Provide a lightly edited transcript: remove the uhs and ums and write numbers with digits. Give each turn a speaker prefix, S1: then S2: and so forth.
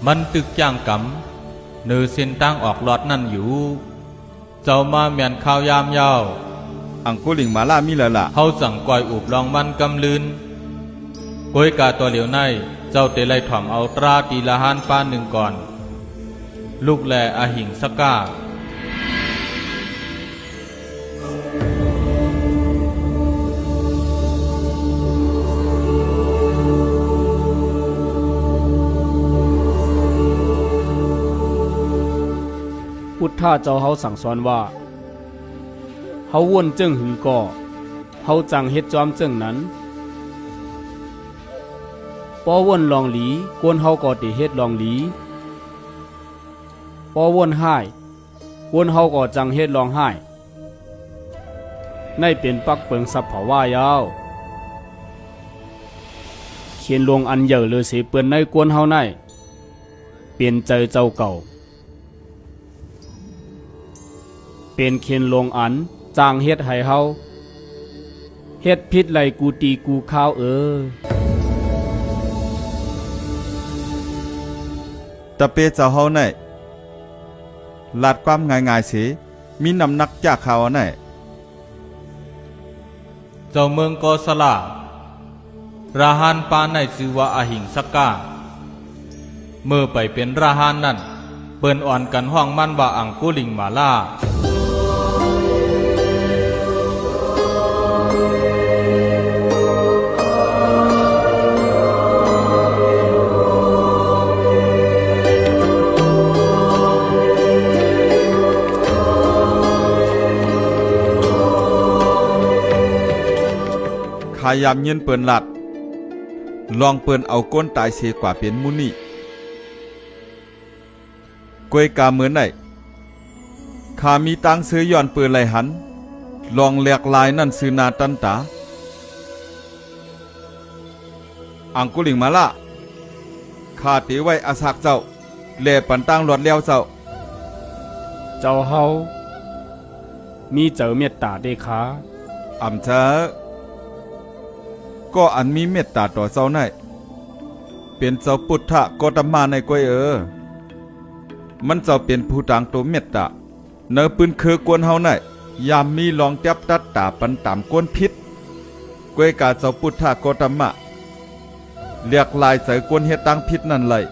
S1: มันตึกจ้างกำเนือเส้นตั้งออกหลอดนั่นอยู่เจ้ามาเมียนข้าวยามยาว
S2: อังกุลิงมาล่ามีแล้วล่ะ
S1: เฮาสั่งก่อยอุบลองมันกำลืนกวยกาตัวเหลียวในเจ้าเตไลถ่อมเอาตราตีละหานป้าหนึ่งก่อนลูกแลอาหิงสก้า
S3: พุทธาเจ้าเฮาสั่งสอนว่าเฮาวนเจิ้งหือก่อเฮาจังเฮ็ดจอมเจิ้งนั้นปอวนลองหลีกวนเฮาก็ติเฮ็ดลองหลีปอวนห้ายกวนเฮาก็จังเฮ็ดลองห้ายในเป็นปักเปิงสับเผาว่ายาวเขียนลงอันเยอะเลยสิเปื้อนในกวนเฮาในเปลี่ยนใจเจ้าเก่าเป็นเขียนลงอันจางเฮ็ดให้เฮาเฮ็ดพิษไหลกูตีกูข้าว
S2: ตะเปเจ้าเฮาไหนลาดความง่ายๆสิมีน้ำหนักจากเขาไหน
S1: เจ้าเมืองกอสลาราหานปาในชื่อว่าอาหิงสก้าเมื่อไปเป็นราหานนั่นเปิ้นอ่อนกันห้องมันว่าอังกุลิงมาล่า
S2: ขายามเยินเปิ้นลัดลองเปิ้นเอาก้นตายเสียกว่าเป็นมุนี่กวยกาเหมือนไหนข้ามีตังซื้อย้อนเปิ้นไหลหันลองแหลกลายนั่นซื้อนาตันตาอังกุลิงมาละข้าตีไว้อาศักเจ้าเล่ปันตั้งหลอดแล้วเจ้า
S3: เฮามีเจ้าเมตตาเดขา
S2: อำเธอก็อันมีเมตตาต่อเจ้าในเป็นเจ้าพุทธะก็ตมาในกวยมันเจ้าเป็นผู้ต่างตัวเมตตาเนื้อปืนคือกวนเฮาในยามมีลองจับตัดตาปันตามกวนพิษกวยกาเจ้าพุทธะก็ตมะเรียกลายใส่กวนเฮ็ดตั้งพิษนั่นเลย